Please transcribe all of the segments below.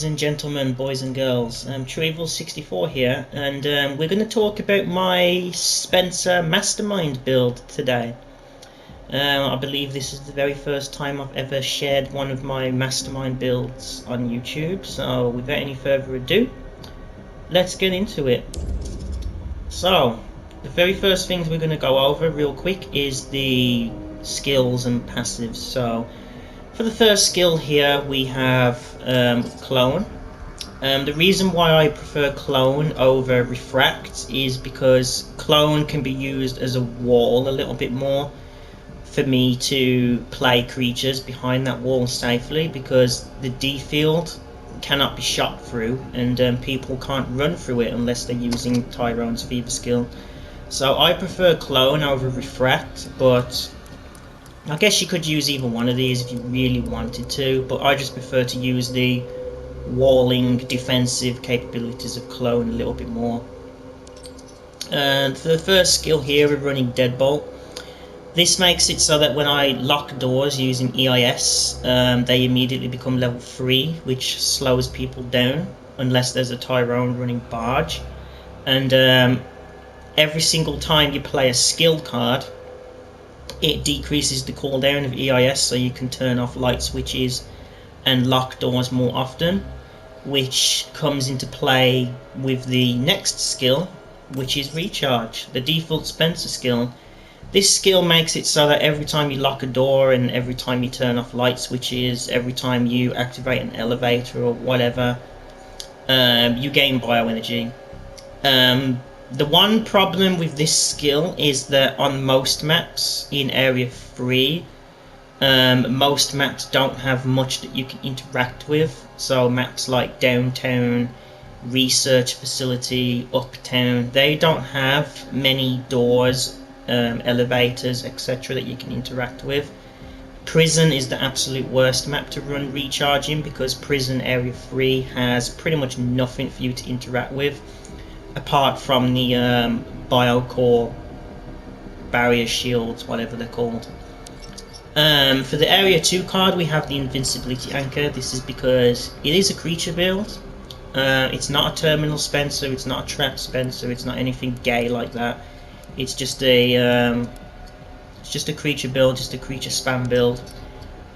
And gentlemen, boys and girls, TrueEvil64 here, and we're going to talk about my Spencer Mastermind build today. I believe this is the very first time I've ever shared one of my Mastermind builds on YouTube, so without any further ado, let's get into it. So, the very first things we're going to go over real quick is the skills and passives. So, for the first skill here we have Clone. The reason why I prefer Clone over Refract is because Clone can be used as a wall a little bit more for me to play creatures behind that wall safely, because the D field cannot be shot through and people can't run through it unless they're using Tyrone's Fever skill. So I prefer Clone over Refract, but I guess you could use either one of these if you really wanted to, but I just prefer to use the walling defensive capabilities of Clone a little bit more. And for the first skill here, we're running Deadbolt. This makes it so that when I lock doors using EIS, they immediately become level 3, which slows people down unless there's a Tyrone running Barge. And every single time you play a skill card, it decreases the cooldown of EIS, so you can turn off light switches and lock doors more often, which comes into play with the next skill, which is Recharge, the default Spencer skill. This skill makes it so that every time you lock a door and every time you turn off light switches, every time you activate an elevator or whatever, you gain bioenergy. The one problem with this skill is that on most maps in Area 3, most maps don't have much that you can interact with. So maps like Downtown, Research Facility, Uptown, they don't have many doors, elevators, etc. that you can interact with. Prison is the absolute worst map to run Recharge in, because Prison Area 3 has pretty much nothing for you to interact with, apart from the Biocore barrier shields, whatever they're called. For the Area 2 card, we have the Invincibility Anchor. This is because it is a creature build. It's not a Terminal Spencer, it's not a Trap Spencer, it's not anything gay like that. It's just a creature build, just a creature spam build.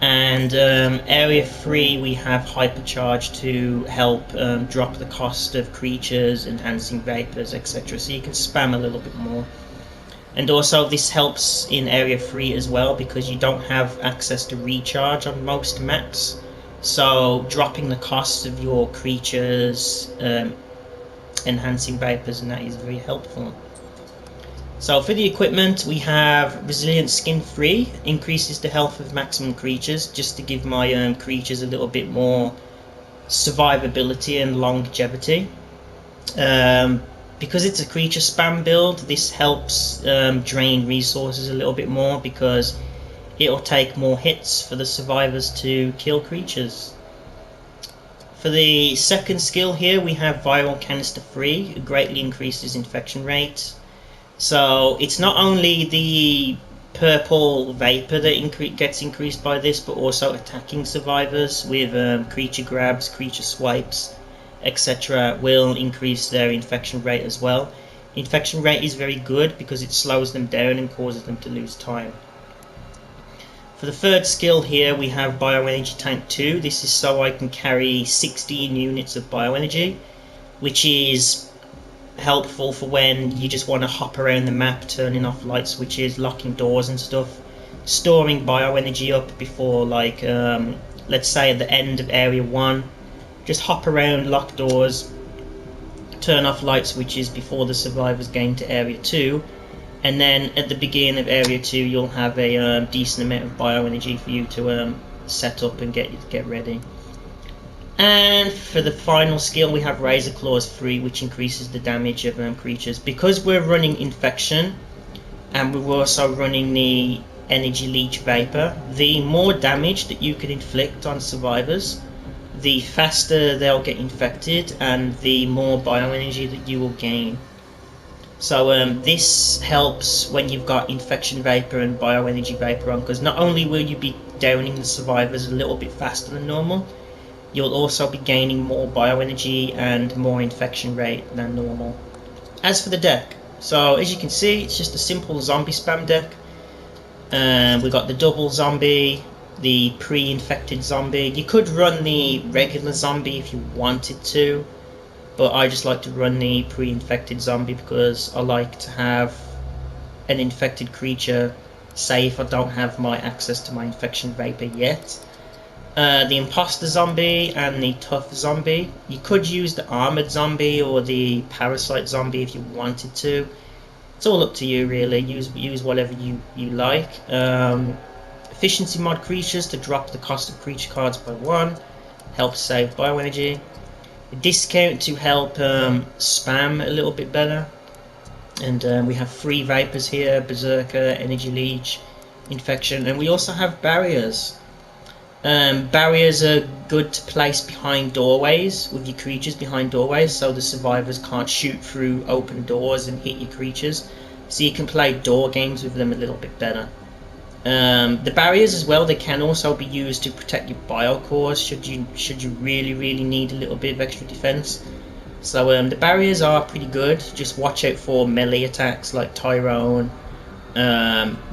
And Area 3 we have Hypercharge to help drop the cost of creatures, enhancing vapors, etc. So you can spam a little bit more. And also this helps in Area 3 as well, because you don't have access to Recharge on most maps. So dropping the cost of your creatures, enhancing vapors, and that is very helpful. So for the equipment, we have Resilient Skin 3, increases the health of maximum creatures, just to give my creatures a little bit more survivability and longevity. Because it's a creature spam build, this helps drain resources a little bit more, because it'll take more hits for the survivors to kill creatures. For the second skill here, we have Viral Canister 3, it greatly increases infection rate. So it's not only the purple vapor that gets increased by this, but also attacking survivors with creature grabs, creature swipes, etc. will increase their infection rate as well. Infection rate is very good because it slows them down and causes them to lose time. For the third skill here, we have Bioenergy Tank 2. This is so I can carry 16 units of bioenergy, which is helpful for when you just want to hop around the map, turning off light switches, locking doors and stuff, storing bioenergy up before, like let's say at the end of Area 1, just hop around, lock doors, turn off light switches before the survivors gain to Area 2, and then at the beginning of Area 2 you'll have a decent amount of bioenergy for you to set up and get ready. And for the final skill, we have Razor Claws 3, which increases the damage of creatures. Because we're running Infection, and we're also running the Energy Leech Vapor, the more damage that you can inflict on survivors, the faster they'll get infected, and the more bioenergy that you will gain. So this helps when you've got Infection Vapor and Bioenergy Vapor on, because not only will you be downing the survivors a little bit faster than normal, you'll also be gaining more bioenergy and more infection rate than normal. As for the deck, so as you can see, it's just a simple zombie spam deck. We got the double zombie, the pre-infected zombie. You could run the regular zombie if you wanted to, but I just like to run the pre-infected zombie because I like to have an infected creature, say if I don't have my access to my infection vapor yet. The imposter zombie and the tough zombie. You could use the armored zombie or the parasite zombie if you wanted to. It's all up to you really. Use whatever you like. Efficiency mod creatures to drop the cost of creature cards by 1. Helps save bioenergy. A discount to help spam a little bit better. And we have 3 vapors here: Berserker, Energy Leech, Infection, and we also have barriers. Barriers are good to place behind doorways, with your creatures behind doorways, so the survivors can't shoot through open doors and hit your creatures, so you can play door games with them a little bit better. The barriers as well, they can also be used to protect your biocores should you really need a little bit of extra defense. So the barriers are pretty good. Just watch out for melee attacks like Tyrone,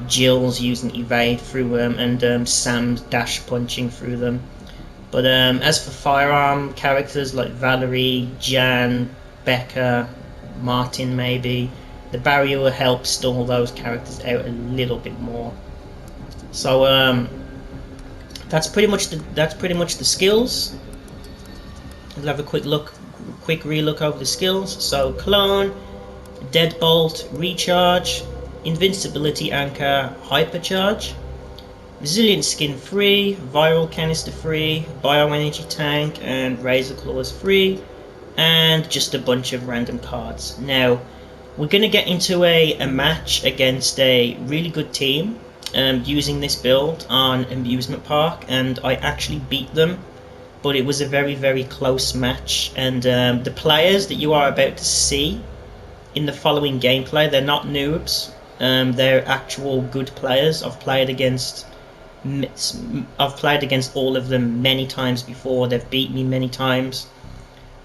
Jill's using evade through them, and Sam's dash punching through them. But as for firearm characters like Valerie, Jan, Becca, Martin maybe, the barrier will help stall those characters out a little bit more. So that's pretty much the skills. We'll have a quick relook over the skills. So clone, deadbolt, recharge, invincibility anchor, hypercharge, resilient skin free, viral canister free, bioenergy tank, and razor claws free, and just a bunch of random cards. Now we're going to get into a match against a really good team using this build on Amusement Park, and I actually beat them, but it was a very close match. And the players that you are about to see in the following gameplay, they're not noobs, they're actual good players. I've played against all of them many times before. They've beat me many times,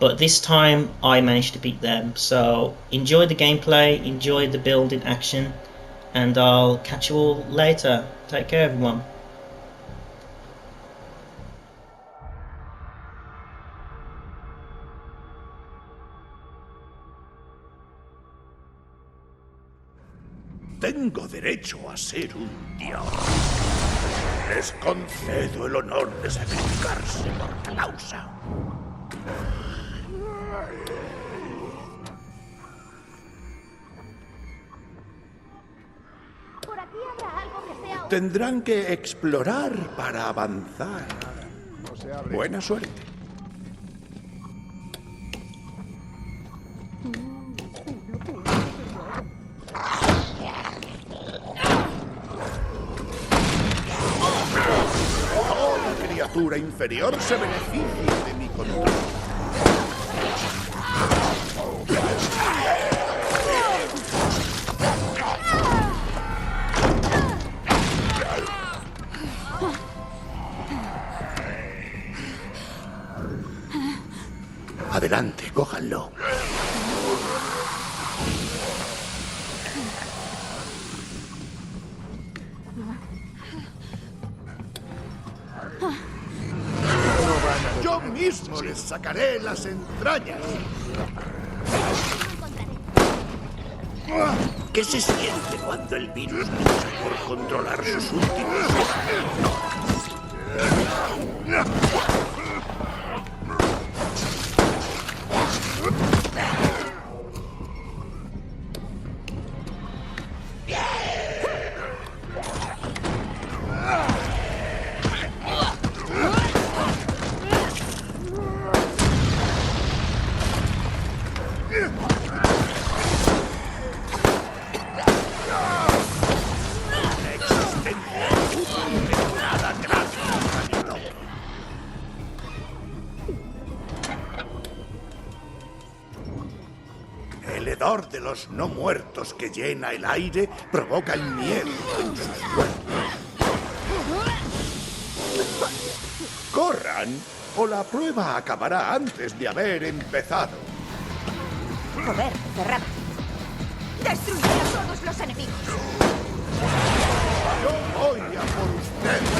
but this time I managed to beat them. So enjoy the gameplay, enjoy the build in action, and I'll catch you all later. Take care everyone. Tengo derecho a ser un dios. Les concedo el honor de sacrificarse por la causa. Por aquí habrá algo que sea... Tendrán que explorar para avanzar. Buena suerte. Toda criatura inferior se beneficia de mi control. Adelante, cójanlo. Yo mismo les sacaré las entrañas. ¿Qué se siente cuando el virus lucha por controlar sus últimos? El hedor de los no muertos que llena el aire provoca el miedo en sus cuerpos. ¡Corran! terminarán o la prueba acabará antes de haber empezado. Joder, cerrada. ¡Destruiré a todos los enemigos! Yo voy a por ustedes.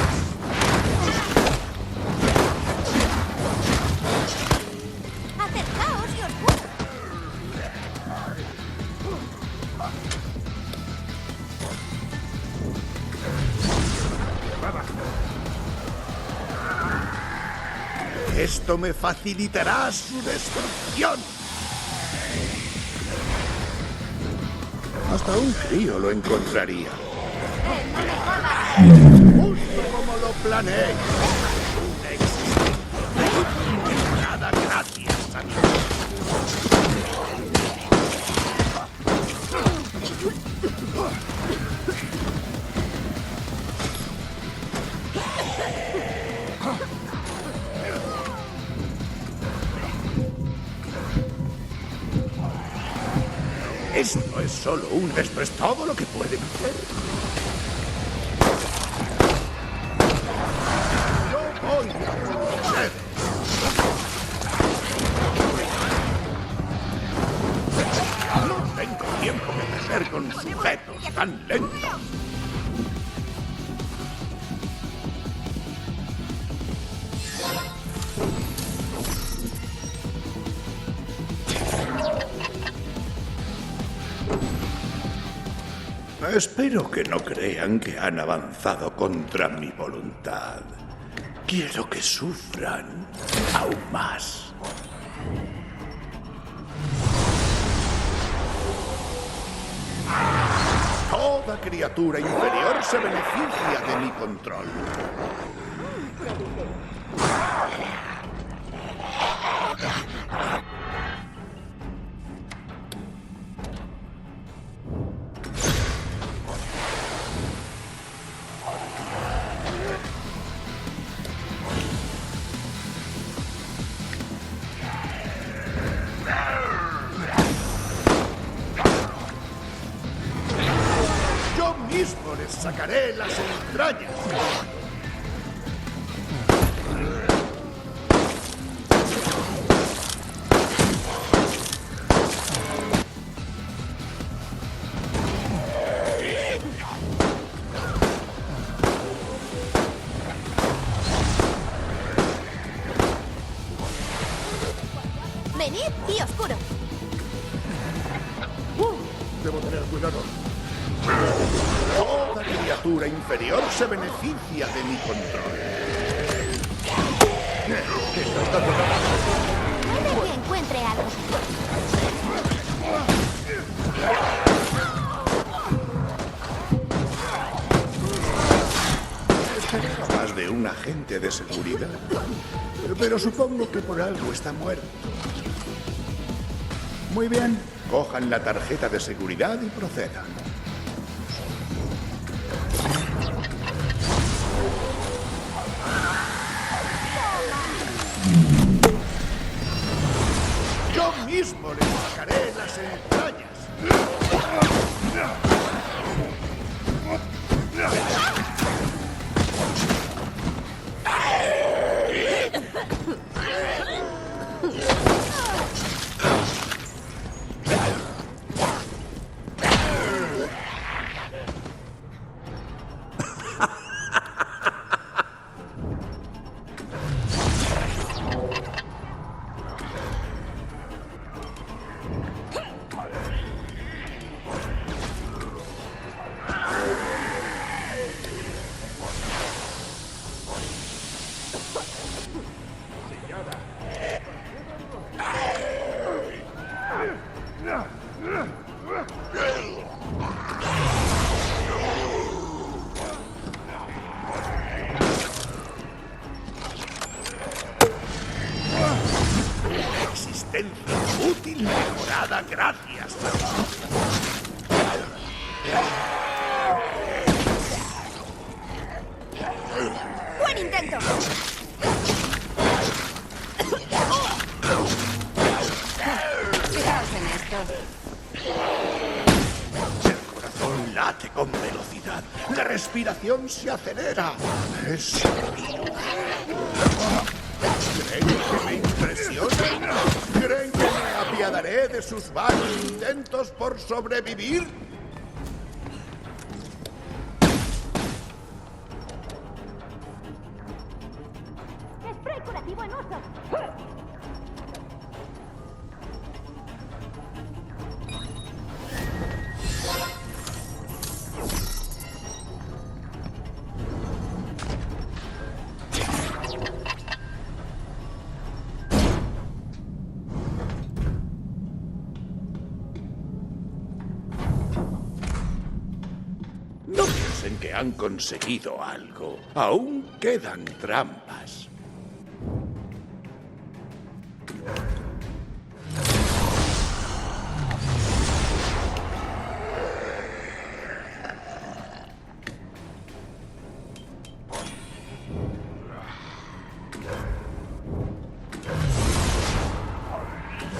¡Acercaos y os juro! Esto me facilitará su destrucción. Hasta un crío lo encontraría. ¡No me jodas! Justo como lo planeé. Una existencia nada gracias a mí. Esto es solo esto es todo lo que pueden hacer. Yo voy a por ustedes. No tengo tiempo que perder con sujetos tan lentos. Espero que no crean que han avanzado contra mi voluntad. Quiero que sufran aún más. Toda criatura inferior se beneficia de mi control. Yo mismo les sacaré las entrañas. Venid y os curo. Debo tener cuidado. Toda criatura inferior se beneficia de mi control. Puede que encuentre algo. Esperaba más de un agente de seguridad. Pero supongo que por algo está muerto. Muy bien. Cojan la tarjeta de seguridad y procedan. Yo mismo les sacaré las entrañas. Existencia útil mejorada gracias. ¡Buen intento! Fijaos en esto. El corazón late con velocidad. La respiración se acelera. Es ¿Creen que me impresiona? ¿Creen que me apiadaré de sus vanos intentos por sobrevivir? ¡Spray curativo en uso! No piensen que han conseguido algo. Aún quedan trampas.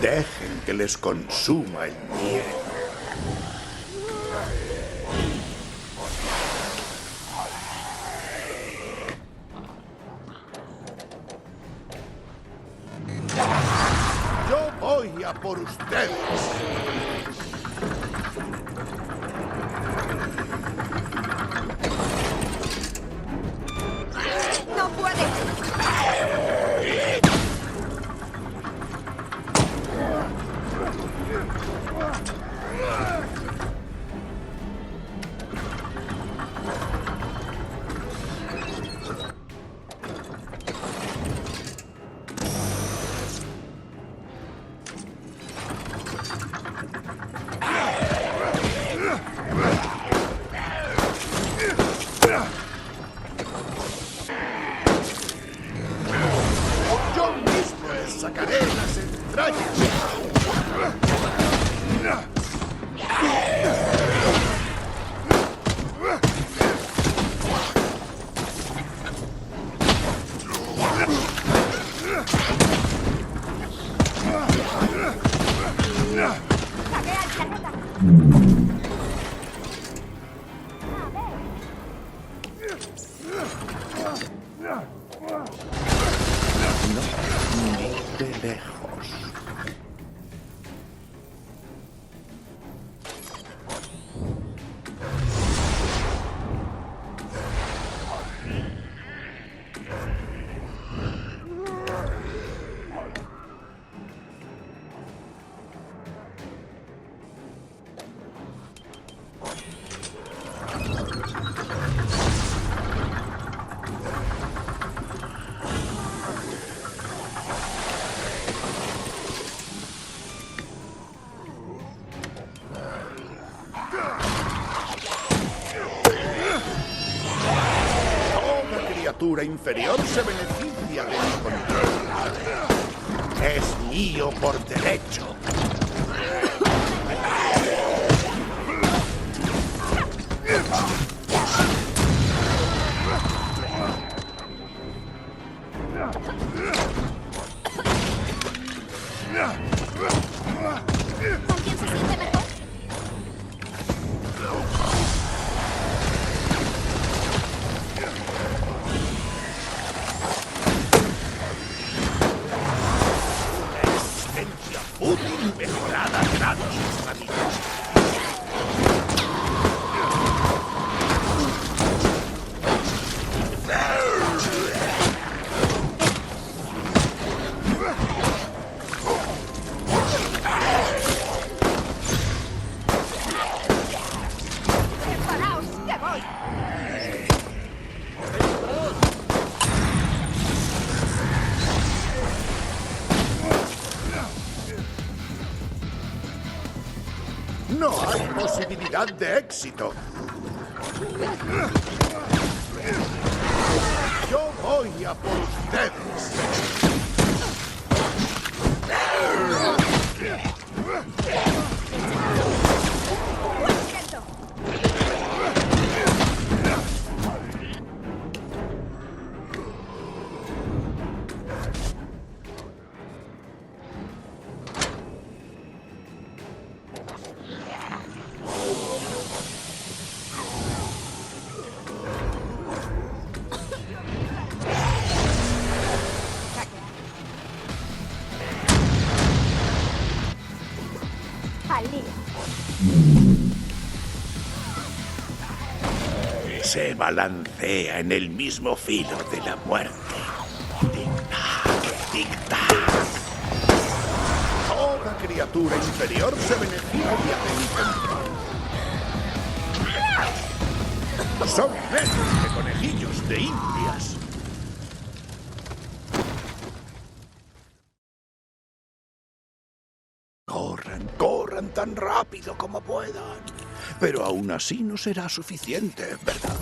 Dejen que les consuma el miedo. Yo voy a por ustedes. ¡No puede! Yo mismo les sacaré las entrañas. ¡Saquea el planeta! Ni de lejos. Toda criatura inferior se beneficia de mi control. Es mío por derecho. ¿Con quién se siente mejor? Existencia útil mejorada gratis, amigos. ¡Preparaos! ¡Que voy! No hay posibilidad de éxito. Yo voy a por ustedes. ¡Buen intento! Al lío. Se balancea en el mismo filo de la muerte. Tic-tac, tic-tac. Toda criatura inferior se beneficia del control. Son miles de conejillos de indias. Corran, corran tan rápido como puedan. Pero aún así no será suficiente, ¿verdad?